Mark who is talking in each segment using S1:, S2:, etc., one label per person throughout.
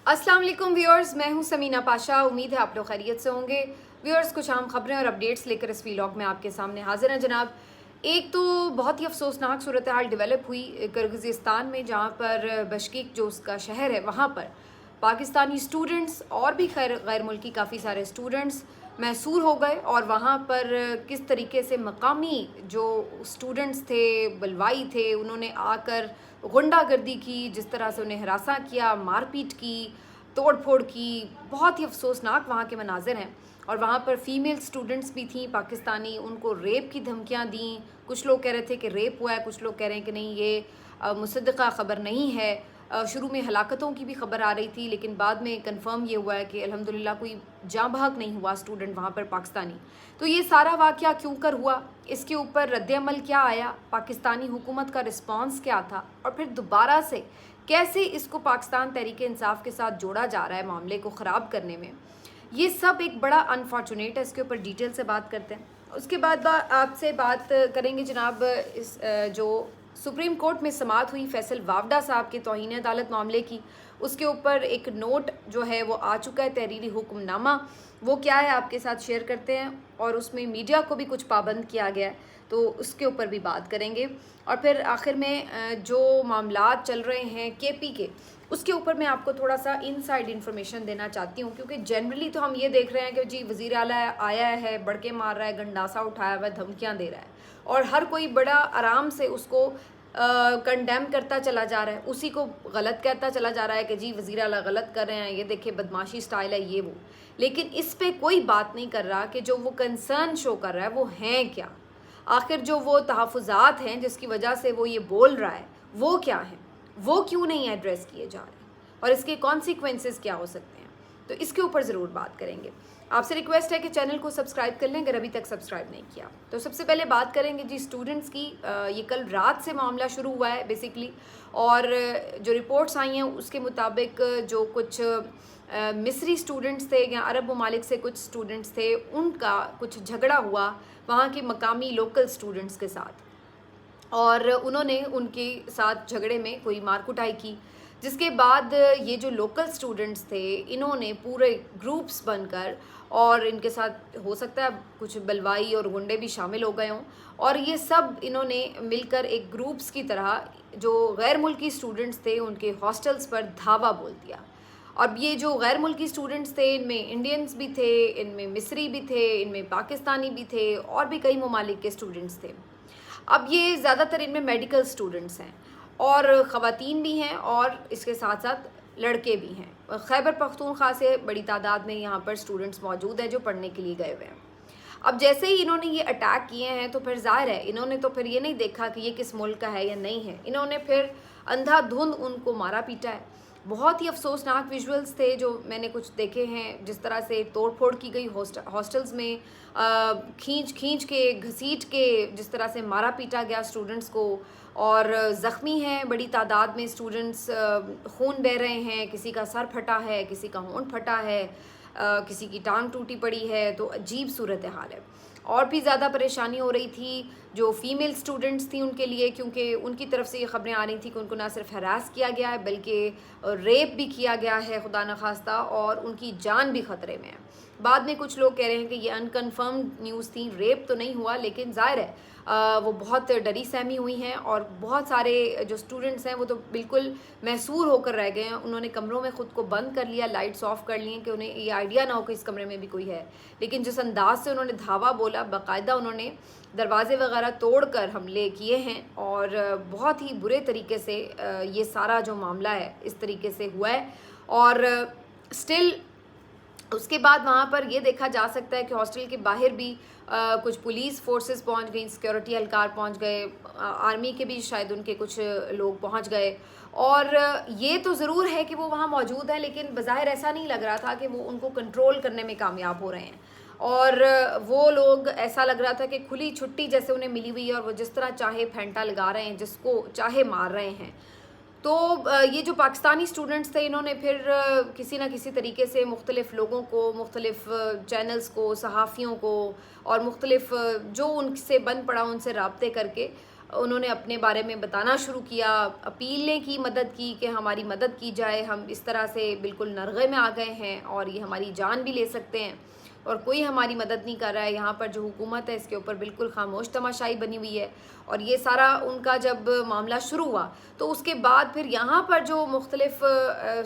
S1: अस्सलाम वालेकुम व्यूअर्स, मैं हूं समीना पाशा। उम्मीद है आप लोग खैरियत से होंगे। व्यूअर्स, कुछ आम खबरें और अपडेट्स लेकर इस वीलॉग में आपके सामने हाजिर हैं जनाब। एक तो बहुत ही अफसोसनाक सूरत हाल डेवलप हुई किर्गिज़स्तान में, जहां पर बशकीक जो उसका शहर है वहां पर पाकिस्तानी स्टूडेंट्स और भी गैर मुल्की काफ़ी सारे स्टूडेंट्स महसूर हो गए। और वहाँ पर किस तरीके से मकामी जो स्टूडेंट्स थे, बलवाई थे, उन्होंने आकर गुंडागर्दी की, जिस तरह से उन्हें हरासा किया, मारपीट की, तोड़ फोड़ की। बहुत ही अफसोसनाक वहाँ के मनाजिर हैं। और वहाँ पर फ़ीमेल स्टूडेंट्स भी थी पाकिस्तानी, उनको रेप की धमकियाँ दी। कुछ लोग कह रहे थे कि रेप हुआ है, कुछ लोग कह रहे हैं कि नहीं, ये मुसद्दक़ा ख़बर नहीं है। शुरू में हलाकतों की भी खबर आ रही थी, लेकिन बाद में कंफर्म ये हुआ है कि अल्हम्दुलिल्लाह कोई जाँ बहक नहीं हुआ स्टूडेंट वहाँ पर पाकिस्तानी। तो ये सारा वाक़या क्यों कर हुआ, इसके ऊपर रद्द-ए-अमल क्या आया, पाकिस्तानी हुकूमत का रिस्पॉन्स क्या था, और फिर दोबारा से कैसे इसको पाकिस्तान तहरीक-ए-इंसाफ़ के साथ जोड़ा जा रहा है मामले को ख़राब करने में, ये सब एक बड़ा अनफॉर्चुनेट है। इसके ऊपर डिटेल से बात करते हैं। उसके बाद आपसे बात करेंगे जनाब इस जो सुप्रीम कोर्ट में समाअत हुई फैसल वावडा साहब के तौहीन अदालत मामले की। उसके ऊपर एक नोट जो है वो आ चुका है, तहरीरी हुक्मनामा। वो क्या है आपके साथ शेयर करते हैं। और उसमें मीडिया को भी कुछ पाबंद किया गया है, तो उसके ऊपर भी बात करेंगे। और फिर आखिर में जो मामलात चल रहे हैं केपी के, उसके ऊपर मैं आपको थोड़ा सा इनसाइड इन्फॉर्मेशन देना चाहती हूँ। क्योंकि जनरली तो हम ये देख रहे हैं कि जी वज़ीर आला आया है, बड़के मार रहा है, गंडासा उठाया हुआ है, धमकियाँ दे रहा है, और हर कोई बड़ा आराम से उसको कंडेम करता चला जा रहा है, उसी को गलत कहता चला जा रहा है कि जी वज़ीर आला गलत कर रहे हैं, ये देखिए बदमाशी स्टाइल है, ये वो। लेकिन इस पे कोई बात नहीं कर रहा कि जो वो कंसर्न शो कर रहा है वो हैं क्या, आखिर जो वो तहफ़्फ़ुज़ात हैं जिसकी वजह से वो ये बोल रहा है वो क्या है, वो क्यों नहीं एड्रेस किए जा रहे, और इसके कॉन्सिक्वेंसेस क्या हो सकते हैं। तो इसके ऊपर ज़रूर बात करेंगे। आपसे रिक्वेस्ट है कि चैनल को सब्सक्राइब कर लें अगर अभी तक सब्सक्राइब नहीं किया। तो सबसे पहले बात करेंगे जी स्टूडेंट्स की। ये कल रात से मामला शुरू हुआ है बेसिकली, और जो रिपोर्ट्स आई हैं उसके मुताबिक जो कुछ मिस्री स्टूडेंट्स थे या अरब ममालिक से कुछ स्टूडेंट्स थे, उनका कुछ झगड़ा हुआ वहाँ के मकामी लोकल स्टूडेंट्स के साथ, और उन्होंने उनके साथ झगड़े में कोई मार कुटाई की। जिसके बाद ये जो लोकल स्टूडेंट्स थे, इन्होंने पूरे ग्रुप्स बनकर, और इनके साथ हो सकता है कुछ बलवाई और गुंडे भी शामिल हो गए हों, और ये सब इन्होंने मिलकर एक ग्रुप्स की तरह जो गैर मुल्की स्टूडेंट्स थे उनके हॉस्टल्स पर धावा बोल दिया। अब ये जो गैर मुल्की स्टूडेंट्स थे, इनमें इंडियंस भी थे, इनमें मिस्री भी थे, इनमें पाकिस्तानी भी थे, और भी कई ममालिक के स्टूडेंट्स थे। अब ये ज़्यादातर इनमें मेडिकल स्टूडेंट्स हैं, और ख़वातीन भी हैं, और इसके साथ साथ लड़के भी हैं। खैबर पख्तूनख्वा से बड़ी तादाद में यहाँ पर स्टूडेंट्स मौजूद हैं जो पढ़ने के लिए गए हुए हैं। अब जैसे ही इन्होंने ये अटैक किए हैं, तो फिर ज़ाहिर है इन्होंने तो फिर ये नहीं देखा कि ये किस मुल्क का है या नहीं है, इन्होंने फिर अंधाधुंध उनको मारा पीटा है। बहुत ही अफसोसनाक विजुअल्स थे जो मैंने कुछ देखे हैं, जिस तरह से तोड़ फोड़ की गई हॉस्टल्स में, खींच खींच के, घसीट के जिस तरह से मारा पीटा गया स्टूडेंट्स को, और ज़ख्मी हैं बड़ी तादाद में स्टूडेंट्स, खून बह रहे हैं, किसी का सर फटा है, किसी का होंठ फटा है, किसी की टांग टूटी पड़ी है। तो अजीब सूरत हाल है। और भी ज़्यादा परेशानी हो रही थी जो फ़ीमेल स्टूडेंट्स थी उनके लिए, क्योंकि उनकी तरफ से ये ख़बरें आ रही थी कि उनको ना सिर्फ हरास किया गया है बल्कि रेप भी किया गया है खुदा न खास्ता, और उनकी जान भी ख़तरे में है। बाद में कुछ लोग कह रहे हैं कि ये अनकन्फर्म्ड न्यूज़ थी, रेप तो नहीं हुआ, लेकिन ज़ाहिर है वो बहुत डरी सहमी हुई हैं, और बहुत सारे जो स्टूडेंट्स हैं वो तो बिल्कुल महसूर होकर रह गए हैं। उन्होंने कमरों में ख़ुद को बंद कर लिया, लाइट्स ऑफ कर लिए कि उन्हें ये आइडिया ना हो कि इस कमरे में भी कोई है। लेकिन जिस अंदाज से उन्होंने धावा बोला, बाकायदा उन्होंने दरवाजे वगैरह तोड़कर हमले किए हैं, और बहुत ही बुरे तरीके से ये सारा जो मामला है इस तरीके से हुआ है। और स्टिल उसके बाद वहाँ पर ये देखा जा सकता है कि हॉस्टल के बाहर भी कुछ पुलिस फोर्सेस पहुँच गई, सिक्योरिटी एहलकार पहुँच गए, आर्मी के भी शायद उनके कुछ लोग पहुँच गए। और ये तो ज़रूर है कि वो वहाँ मौजूद है, लेकिन बज़ाहिर ऐसा नहीं लग रहा था कि वो उनको कंट्रोल करने में कामयाब हो रहे हैं। और वो लोग, ऐसा लग रहा था कि खुली छुट्टी जैसे उन्हें मिली हुई है, और वो जिस तरह चाहे फेंटा लगा रहे हैं, जिसको चाहे मार रहे हैं। तो ये जो पाकिस्तानी स्टूडेंट्स थे, इन्होंने फिर किसी न किसी तरीके से मुख्तलिफ़ लोगों को, मुख्तलिफ़ चैनल्स को, सहाफ़ियों को, और मुख्तलिफ़ जो उनसे बन पड़ा उनसे राब्ते करके उन्होंने अपने बारे में बताना शुरू किया, अपीलें की, मदद की कि हमारी मदद की जाए, हम इस तरह से बिल्कुल नरगे में आ गए हैं और ये हमारी जान भी ले सकते हैं और कोई हमारी मदद नहीं कर रहा है। यहाँ पर जो हुकूमत है इसके ऊपर बिल्कुल खामोश तमाशाई बनी हुई है। और ये सारा उनका जब मामला शुरू हुआ तो उसके बाद फिर यहाँ पर जो मुख्तलिफ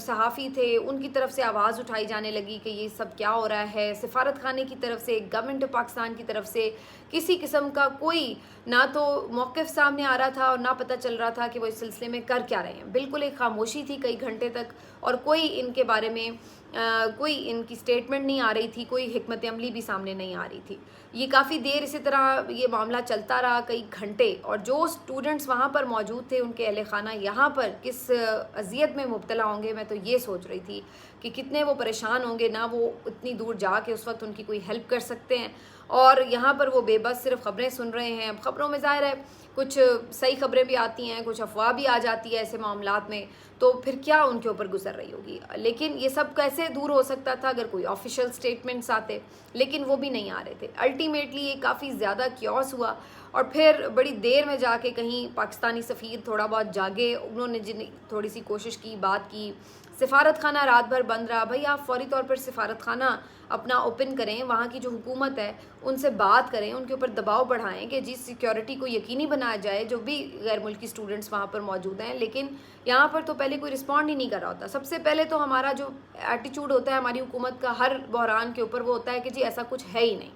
S1: सहाफ़ी थे उनकी तरफ से आवाज़ उठाई जाने लगी कि ये सब क्या हो रहा है। सफारत खाने की तरफ से, गवर्नमेंट ऑफ पाकिस्तान की तरफ से किसी किस्म का कोई ना तो मौक़िफ़ सामने आ रहा था और ना पता चल रहा था कि वो इस सिलसिले में कर क्या रहे हैं। बिल्कुल एक खामोशी थी कई घंटे तक और कोई इनके बारे में कोई इनकी स्टेटमेंट नहीं आ रही थी, कोई हिकमत अमली भी सामने नहीं आ रही थी। ये काफ़ी देर इसी तरह ये मामला चलता रहा, कई घंटे। और जो स्टूडेंट्स वहाँ पर मौजूद थे उनके अहले खाना यहाँ पर किस अजियत में मुब्तला होंगे, मैं तो ये सोच रही थी कि कितने वो परेशान होंगे। ना वो इतनी दूर जा के उस वक्त उनकी कोई हेल्प कर सकते हैं और यहाँ पर वो बेबस सिर्फ ख़बरें सुन रहे हैं। अब ख़बरों में ज़ाहिर है कुछ सही ख़बरें भी आती हैं, कुछ अफवाह भी आ जाती है ऐसे मामलात में, तो फिर क्या उनके ऊपर गुजर रही होगी। लेकिन ये सब कैसे दूर हो सकता था अगर कोई ऑफिशियल स्टेटमेंट्स आते, लेकिन वो भी नहीं आ रहे थे। अल्टीमेटली ये काफ़ी ज़्यादा क्योस हुआ और फिर बड़ी देर में जाके कहीं पाकिस्तानी सफ़ीर थोड़ा बहुत जागे, उन्होंने जिन थोड़ी सी कोशिश की, बात की। सिफारत खाना रात भर बंद रहा। भाई आप फ़ौरी तौर पर सिफारत खाना अपना ओपन करें, वहाँ की जो हुकूमत है उनसे बात करें, उनके ऊपर दबाव बढ़ाएं कि जिस सिक्योरिटी को यकीनी बनाया जाए जो भी गैर मुल्की स्टूडेंट्स वहाँ पर मौजूद हैं। लेकिन यहाँ पर तो पहले कोई रिस्पॉन्ड ही नहीं कर रहा होता। सबसे पहले तो हमारा जो एटीट्यूड होता है हमारी हुकूमत का हर बहरान के ऊपर वो होता है कि जी ऐसा कुछ है ही नहीं,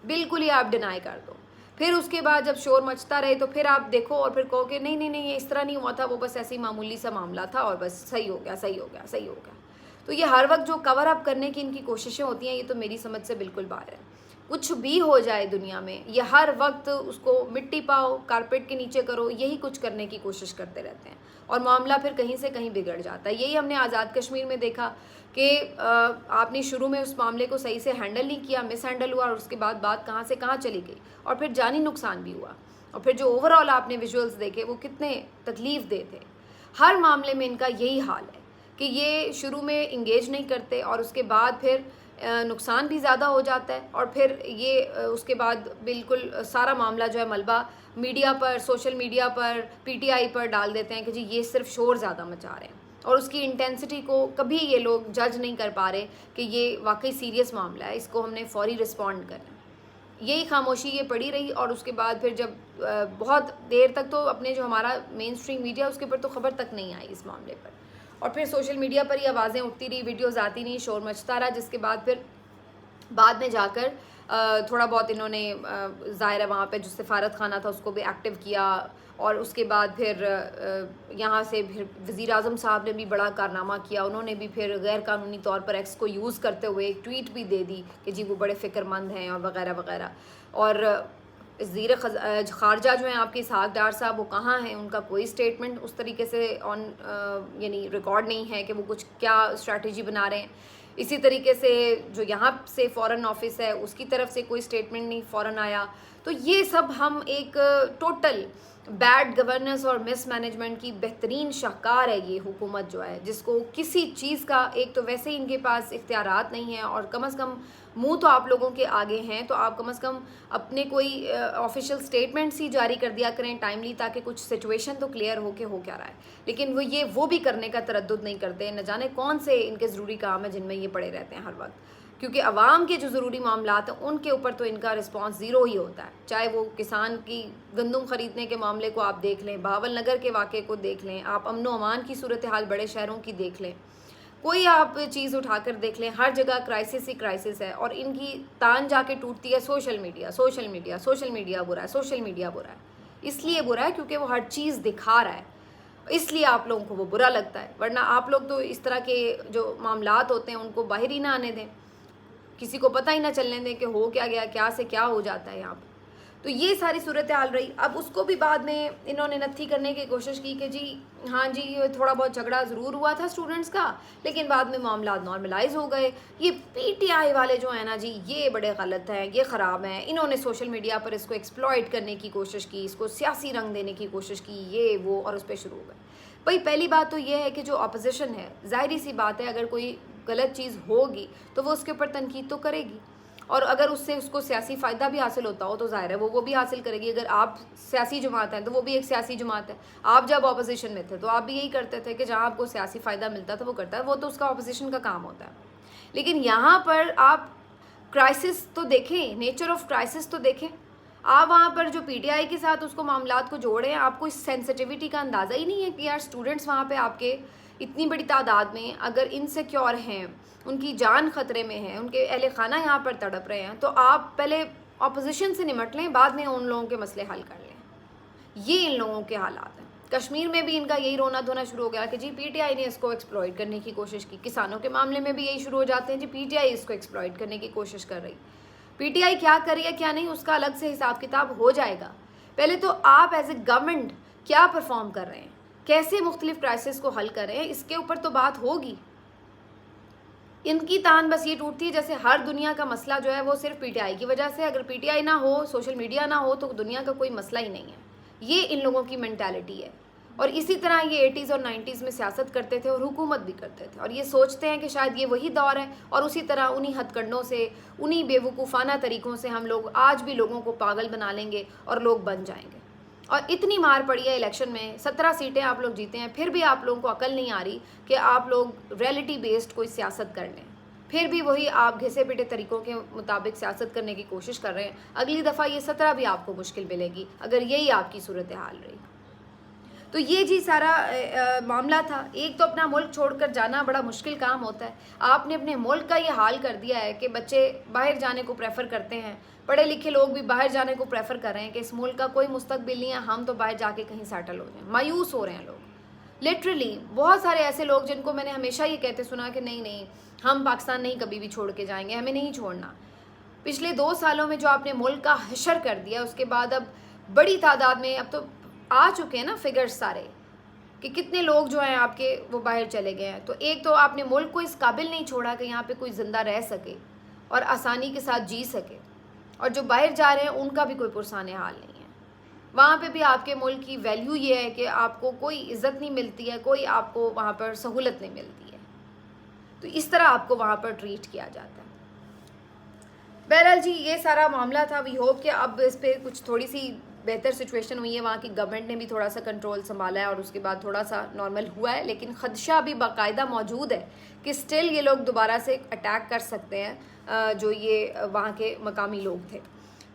S1: बिल्कुल ही आप डिनाई कर दो। फिर उसके बाद जब शोर मचता रहे तो फिर आप देखो और फिर कहो कि नहीं नहीं नहीं ये इस तरह नहीं हुआ था, वो बस ऐसे ही मामूली सा मामला था और बस सही हो गया, सही हो गया, सही हो गया। तो ये हर वक्त जो कवर अप करने की इनकी कोशिशें होती हैं, ये तो मेरी समझ से बिल्कुल बाहर है। कुछ भी हो जाए दुनिया में, ये हर वक्त उसको मिट्टी पाओ, कारपेट के नीचे करो, यही कुछ करने की कोशिश करते रहते हैं और मामला फिर कहीं से कहीं बिगड़ जाता है। यही हमने आज़ाद कश्मीर में देखा कि आपने शुरू में उस मामले को सही से हैंडल नहीं किया, मिस हैंडल हुआ और उसके बाद बात कहाँ से कहाँ चली गई और फिर जानी नुकसान भी हुआ। और फिर जो ओवरऑल आपने विजुअल्स देखे वो कितने तकलीफ़ दे थे। हर मामले में इनका यही हाल है कि ये शुरू में इंगेज नहीं करते और उसके बाद फिर नुकसान भी ज़्यादा हो जाता है और फिर ये उसके बाद बिल्कुल सारा मामला जो है मलबा मीडिया पर, सोशल मीडिया पर, पीटीआई पर डाल देते हैं कि जी ये सिर्फ शोर ज़्यादा मचा रहे हैं और उसकी इंटेंसिटी को कभी ये लोग जज नहीं कर पा रहे कि ये वाकई सीरियस मामला है, इसको हमने फौरी रिस्पॉन्ड करना है। यही खामोशी ये पड़ी रही और उसके बाद फिर जब बहुत देर तक तो अपने जो हमारा मेन स्ट्रीम मीडिया उसके ऊपर तो खबर तक नहीं आई इस मामले पर और फिर सोशल मीडिया पर ही आवाज़ें उठती रही, वीडियोज़ आती नहीं, शोर मचता रहा, जिसके बाद फिर बाद में जाकर थोड़ा बहुत इन्होंने ज़ाहिर है वहाँ पे जो सिफारत खाना था उसको भी एक्टिव किया और उसके बाद फिर यहाँ से फिर वज़ीर आज़म साहब ने भी बड़ा कारनामा किया। उन्होंने भी फिर गैर कानूनी तौर पर एक्स को यूज़ करते हुए एक ट्वीट भी दे दी कि जी वो बड़े फ़िक्रमंद हैं और वगैरह वगैरह। और वज़ीर ख़ारजा जो हैं आपके इसहाक़ डार साहब, वो कहाँ हैं, उनका कोई स्टेटमेंट उस तरीके से यानी रिकॉर्ड नहीं है कि वो कुछ क्या स्ट्रैटेजी बना रहे हैं। इसी तरीके से जो यहाँ से फ़ॉरेन ऑफिस है उसकी तरफ से कोई स्टेटमेंट नहीं फ़ौरन आया। तो ये सब हम एक टोटल बैड गवर्नेंस और मिस मैनेजमेंट की बेहतरीन शाहकार है ये हुकूमत जो है, जिसको किसी चीज़ का एक तो वैसे ही इनके पास इख्तियारात नहीं है और कम से कम मुंह तो आप लोगों के आगे हैं, तो आप कम से कम अपने कोई ऑफिशियल स्टेटमेंट्स ही जारी कर दिया करें टाइमली, ताकि कुछ सिचुएशन तो क्लियर हो के हो क्या रहा है। लेकिन वो भी करने का तरद्दुद नहीं करते। न जाने कौन से इनके ज़रूरी काम है जिनमें ये पड़े रहते हैं हर वक्त, क्योंकि अवाम के जो ज़रूरी मामलात हैं उनके ऊपर तो इनका रिस्पांस ज़ीरो ही होता है। चाहे वो किसान की गंदम ख़रीदने के मामले को आप देख लें, बहावल नगर के वाक़े को देख लें, आप अमन व अमान की सूरत हाल बड़े शहरों की देख लें, कोई आप चीज़ उठाकर देख लें, हर जगह क्राइसिस ही क्राइसिस है। और इनकी तान जाके टूटती है social media, social media, social media बुरा है, सोशल मीडिया बुरा है। इसलिए बुरा है क्योंकि वो हर चीज़ दिखा रहा है, इसलिए आप लोगों को वो बुरा लगता है। वरना आप लोग तो इस तरह के जो मामलात होते हैं उनको बाहर ही ना आने दें, किसी को पता ही ना चलने दें कि हो क्या गया, क्या से क्या हो जाता है यहाँ पर। तो ये सारी सूरत हाल रही। अब उसको भी बाद में इन्होंने नत्थी करने की कोशिश की कि जी हाँ जी थोड़ा बहुत झगड़ा ज़रूर हुआ था स्टूडेंट्स का, लेकिन बाद में मामला नॉर्मलाइज हो गए। ये पीटीआई वाले जो है ना जी, ये बड़े गलत हैं, ये ख़राब हैं। इन्होंने सोशल मीडिया पर इसको एक्सप्लॉइट करने की कोशिश की, इसको सियासी रंग देने की कोशिश की, ये वो, और उस पर शुरू हो गए। भाई पहली बात तो ये है कि जो अपोजिशन है, ज़ाहिर सी बात है अगर कोई गलत चीज़ होगी तो वो उसके ऊपर तनकीद तो करेगी, और अगर उससे उसको सियासी फ़ायदा भी हासिल होता हो तो ज़ाहिर है वो भी हासिल करेगी। अगर आप सियासी जमात हैं तो वो भी एक सियासी जमात है। आप जब अपोजिशन में थे तो आप भी यही करते थे कि जहाँ आपको सियासी फ़ायदा मिलता था वो करता है, वो तो उसका अपोजिशन का काम होता है। लेकिन यहाँ पर आप क्राइसिस तो देखें, नेचर ऑफ क्राइसिस तो देखें। आप वहाँ पर जो पीटीआई के साथ उसको मामलात को जोड़े हैं, आपको इस सेंसिटिविटी का अंदाज़ा ही नहीं है कि यार स्टूडेंट्स वहाँ पे आपके इतनी बड़ी तादाद में अगर इनसिक्योर हैं, उनकी जान ख़तरे में है, उनके अहले खाना यहाँ पर तड़प रहे हैं, तो आप पहले अपोजिशन से निमट लें, बाद में उन लोगों के मसले हल कर लें। ये इन लोगों के हालात हैं। कश्मीर में भी इनका यही रोना धोना शुरू हो गया कि जी पीटीआई ने इसको एक्सप्लॉइट करने की कोशिश की। किसानों के मामले में भी यही शुरू हो जाते हैं, जी पीटीआई इसको एक्सप्लॉइट करने की कोशिश कर रही। पीटीआई क्या कर रही है क्या नहीं, उसका अलग से हिसाब किताब हो जाएगा। पहले तो आप एज ए गवर्नमेंट क्या परफॉर्म कर रहे हैं, कैसे मुख्तलिफ क्राइसिस को हल कर रहे हैं, इसके ऊपर तो बात होगी। इनकी तान बस ये टूटती है जैसे हर दुनिया का मसला जो है वो सिर्फ पीटीआई की वजह से, अगर पीटीआई ना हो, सोशल मीडिया ना हो, तो दुनिया का कोई मसला ही नहीं है। ये इन लोगों की मेंटालिटी है। और इसी तरह ये 80s और 90s में सियासत करते थे और हुकूमत भी करते थे, और ये सोचते हैं कि शायद ये वही दौर है, और उसी तरह उन्हीं हथकंडों से, उन्हीं बेवकूफ़ाना तरीक़ों से हम लोग आज भी लोगों को पागल बना लेंगे और लोग बन जाएंगे। और इतनी मार पड़ी है इलेक्शन में, 17 सीटें आप लोग जीते हैं, फिर भी आप लोगों को अकल नहीं आ रही कि आप लोग रियलिटी बेस्ड कोई सियासत कर लें। फिर भी वही आप घिसे पिटे तरीक़ों के मुताबिक सियासत करने की कोशिश कर रहे हैं। अगली दफ़ा ये 17 भी आपको मुश्किल मिलेगी अगर यही आपकी सूरत हाल रही। तो ये जी सारा मामला था। एक तो अपना मुल्क छोड़कर जाना बड़ा मुश्किल काम होता है। आपने अपने मुल्क का ये हाल कर दिया है कि बच्चे बाहर जाने को प्रेफर करते हैं, पढ़े लिखे लोग भी बाहर जाने को प्रेफर कर रहे हैं कि इस मुल्क का कोई मुस्तकबिल नहीं है, हम तो बाहर जाके कहीं सेटल हो जाएं। मायूस हो रहे हैं लोग। लिटरली बहुत सारे ऐसे लोग जिनको मैंने हमेशा ये कहते सुना कि नहीं नहीं, हम पाकिस्तान नहीं कभी भी छोड़ के जाएंगे, हमें नहीं छोड़ना। पिछले 2 सालों में जो आपने मुल्क का हशर कर दिया, उसके बाद अब बड़ी तादाद में अब तो आ चुके हैं ना फिगर्स सारे कि कितने लोग जो हैं आपके वो बाहर चले गए हैं। तो एक तो आपने मुल्क को इस काबिल नहीं छोड़ा कि यहाँ पे कोई ज़िंदा रह सके और आसानी के साथ जी सके, और जो बाहर जा रहे हैं उनका भी कोई पुरसाने हाल नहीं है। वहाँ पे भी आपके मुल्क की वैल्यू ये है कि आपको कोई इज़्ज़त नहीं मिलती है, कोई आपको वहाँ पर सहूलत नहीं मिलती है, तो इस तरह आपको वहाँ पर ट्रीट किया जाता है। बहरहाल जी ये सारा मामला था। वी होप कि अब इस पर कुछ थोड़ी सी बेहतर सिचुएशन हुई है, वहाँ की गवर्नमेंट ने भी थोड़ा सा कंट्रोल संभाला है और उसके बाद थोड़ा सा नॉर्मल हुआ है, लेकिन ख़दशा भी बाकायदा मौजूद है कि स्टिल ये लोग दोबारा से अटैक कर सकते हैं जो ये वहाँ के मकामी लोग थे।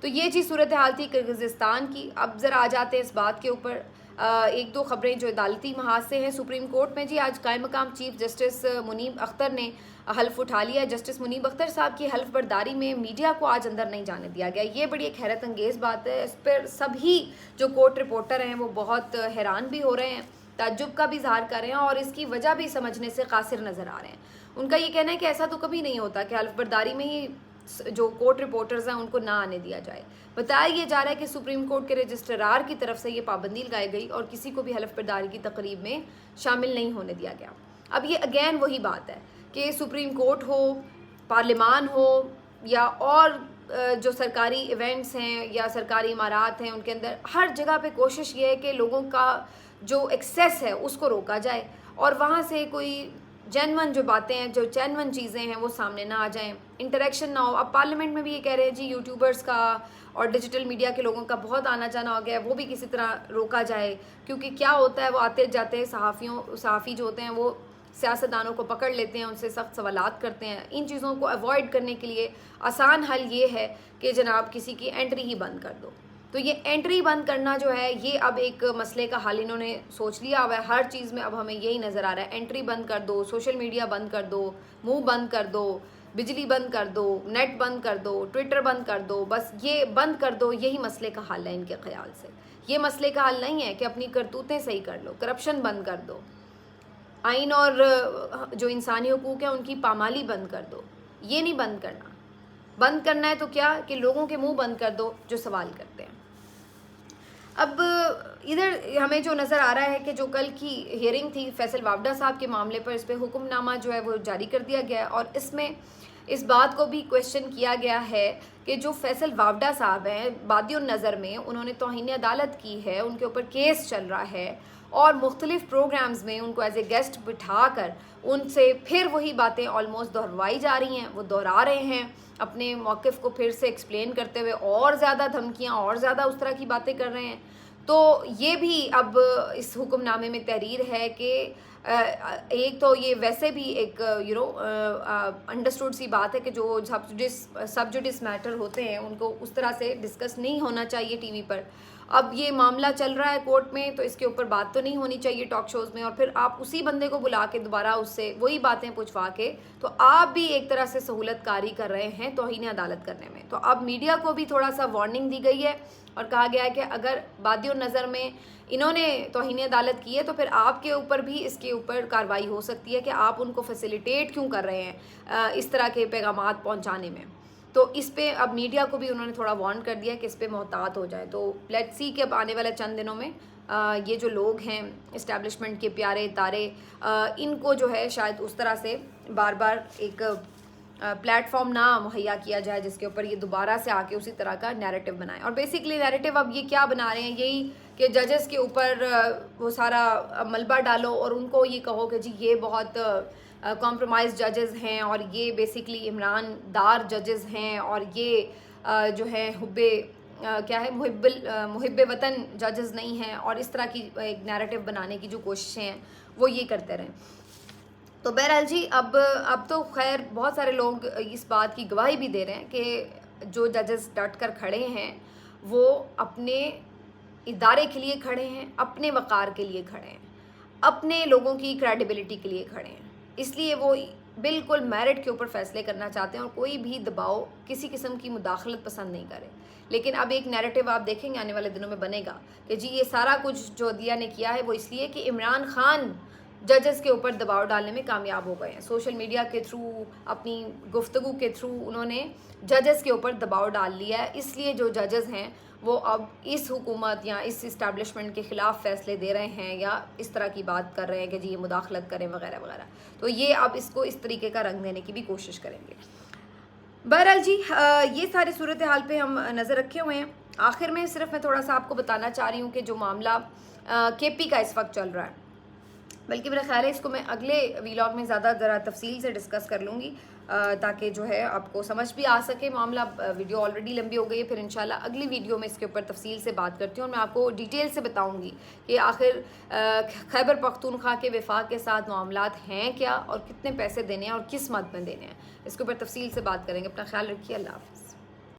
S1: तो ये चीज़ सूरत हाल थी किर्गिज़स्तान की। अब ज़रा आ जाते हैं इस बात के ऊपर, एक दो ख़बरें जो अदालती महाज से हैं। सुप्रीम कोर्ट में जी आज कायम मकाम चीफ जस्टिस मुनीब अख्तर ने हल्फ उठा लिया। जस्टिस मुनीब अख्तर साहब की हल्फ बर्दारी में मीडिया को आज अंदर नहीं जाने दिया गया। ये बड़ी एक हैरत अंगेज़ बात है। इस पर सभी जो कोर्ट रिपोर्टर हैं वो बहुत हैरान भी हो रहे हैं, ताज्जुब का भी इजहार कर रहे हैं और इसकी वजह भी समझने से कासिर नज़र आ रहे हैं। उनका ये कहना है कि ऐसा तो कभी नहीं होता कि हल्फ बर्दारी में ही जो कोर्ट रिपोर्टर्स हैं उनको ना आने दिया जाए। बताया ये जा रहा है कि सुप्रीम कोर्ट के रजिस्ट्रार की तरफ से ये पाबंदी लगाई गई और किसी को भी हल्फ बर्दारी की तकरीब में शामिल नहीं होने दिया गया। अब ये अगेन वही बात है कि सुप्रीम कोर्ट हो, पार्लिमान हो या और जो सरकारी इवेंट्स हैं या सरकारी इमारात हैं, उनके अंदर हर जगह पे कोशिश ये है कि लोगों का जो एक्सेस है उसको रोका जाए और वहाँ से कोई जेन्युइन जो बातें हैं, जो जेन्युइन चीज़ें हैं वो सामने ना आ जाएं, इंटरेक्शन ना हो। अब पार्लियामेंट में भी ये कह रहे हैं जी यूट्यूबर्स का और डिजिटल मीडिया के लोगों का बहुत आना जाना हो गया है, वो भी किसी तरह रोका जाए, क्योंकि क्या होता है वो आते जाते सहाफ़ी जो होते हैं वो सियासतदानों को पकड़ लेते हैं, उनसे सख्त सवालात करते हैं। इन चीज़ों को अवॉइड करने के लिए आसान हल ये है कि जनाब किसी की एंट्री ही बंद कर दो। तो ये एंट्री बंद करना जो है ये अब एक मसले का हल इन्होंने सोच लिया हुआ है। हर चीज़ में अब हमें यही नज़र आ रहा है, एंट्री बंद कर दो, सोशल मीडिया बंद कर दो, मुंह बंद कर दो, बिजली बंद कर दो, नेट बंद कर दो, ट्विटर बंद कर दो, बस ये बंद कर दो, यही मसले का हल है इनके ख्याल से। ये मसले का हल नहीं है कि अपनी करतूतें सही कर लो, करप्शन बंद कर दो, आइन और जो इंसानी हुकूक है उनकी पामाली बंद कर दो। ये नहीं बंद करना। बंद करना है तो क्या कि लोगों के मुंह बंद कर दो जो सवाल करते हैं। अब इधर हमें जो नज़र आ रहा है कि जो कल की हियरिंग थी फैसल वावडा साहब के मामले पर, इस पर हुक्मनामा जो है वो जारी कर दिया गया है और इसमें इस बात को भी क्वेश्चन किया गया है कि जो फैसल वावडा साहब हैं बादियों नज़र में उन्होंने तौहीन अदालत की है, उनके ऊपर केस चल रहा है और मुख्तलिफ़ प्रोग्राम्स में उनको एज ए गेस्ट बिठा कर उनसे फिर वही बातें ऑलमोस्ट दोहराई जा रही हैं, वो दोहरा रहे हैं अपने मौक़िफ़ को फिर से एक्सप्लेन करते हुए, और ज़्यादा धमकियाँ और ज़्यादा उस तरह की बातें कर रहे हैं। तो ये भी अब इस हुक्मनामे में तहरीर है कि एक तो ये वैसे भी एक अंडरस्टूड सी बात है कि जो सब जुडिस मैटर होते हैं उनको उस तरह से डिस्कस नहीं होना चाहिए टीवी पर। अब ये मामला चल रहा है कोर्ट में, तो इसके ऊपर बात तो नहीं होनी चाहिए टॉक शोज़ में, और फिर आप उसी बंदे को बुला के दोबारा उससे वही बातें पूछवा के, तो आप भी एक तरह से सहूलत कारी कर रहे हैं तौहीन अदालत करने में। तो अब मीडिया को भी थोड़ा सा वार्निंग दी गई है और कहा गया है कि अगर बादियों नज़र में इन्होंने तौहीन अदालत की है तो फिर आपके ऊपर भी इसके ऊपर कार्रवाई हो सकती है कि आप उनको फैसिलिटेट क्यों कर रहे हैं इस तरह के पैगामात पहुंचाने में। तो इस पे अब मीडिया को भी उन्होंने थोड़ा वार्न कर दिया कि इस पे मोहतात हो जाए। तो लेट्स सी कि अब आने वाले चंद दिनों में ये जो लोग हैं इस्टेब्लिशमेंट के प्यारे तारे, इनको जो है शायद उस तरह से बार बार एक प्लेटफॉर्म ना मुहैया किया जाए जिसके ऊपर ये दोबारा से आके उसी तरह का नैरेटिव बनाएं। और बेसिकली नैरेटिव अब ये क्या बना रहे हैं, यही कि जजेस के ऊपर वो सारा मलबा डालो और उनको ये कहो कि जी ये बहुत कॉम्प्रोमाइज जजेस हैं और ये बेसिकली इमरानदार जजेस हैं और ये जो है क्या है मुहिब्बे वतन जजेस नहीं हैं, और इस तरह की एक नैरेटिव बनाने की जो कोशिशें हैं वो ये करते रहें। तो बहरहाल जी अब तो खैर बहुत सारे लोग इस बात की गवाही भी दे रहे हैं कि जो जजेस डट कर खड़े हैं वो अपने इदारे के लिए खड़े हैं, अपने वक़ार के लिए खड़े हैं, अपने लोगों की क्रेडिबिलिटी के लिए खड़े हैं, इसलिए वो बिल्कुल मेरिट के ऊपर फ़ैसले करना चाहते हैं और कोई भी दबाव, किसी किस्म की मुदाखलत पसंद नहीं करे। लेकिन अब एक नैरेटिव आप देखेंगे आने वाले दिनों में बनेगा कि जी ये सारा कुछ जो दिया ने किया है वो इसलिए कि इमरान खान जजेस के ऊपर दबाव डालने में कामयाब हो गए हैं। सोशल मीडिया के थ्रू, अपनी गुफ्तगू के थ्रू उन्होंने जजेस के ऊपर दबाव डाल लिया है, इसलिए जो जजेस हैं वो अब इस हुकूमत या इस इस्टेब्लिशमेंट के ख़िलाफ़ फ़ैसले दे रहे हैं या इस तरह की बात कर रहे हैं कि जी ये मुदाखलत करें वगैरह वगैरह। तो ये अब इसको इस तरीके का रंग देने की भी कोशिश करेंगे। बहरहाल जी ये सारी सूरत हाल पे हम नज़र रखे हुए हैं। आखिर में सिर्फ मैं थोड़ा सा आपको बताना चाह रही हूँ कि जो मामला KP का इस वक्त चल रहा है, बल्कि मेरा ख्याल है इसको मैं अगले वीलॉग में ज़्यादा ज़रा तफसील से डिस्कस कर लूँगी ताकि जो है आपको समझ भी आ सके मामला। वीडियो ऑलरेडी लंबी हो गई है, फिर इंशाल्लाह अगली वीडियो में इसके ऊपर तफसील से बात करती हूँ और मैं आपको डिटेल से बताऊँगी कि आखिर खैबर पख्तूनख्वा के वफाक के साथ मामलात हैं क्या और कितने पैसे देने हैं और किस मद में देने हैं। इसके ऊपर तफसील से बात करेंगे। अपना ख्याल रखिए। अल्लाह हाफ़िज़।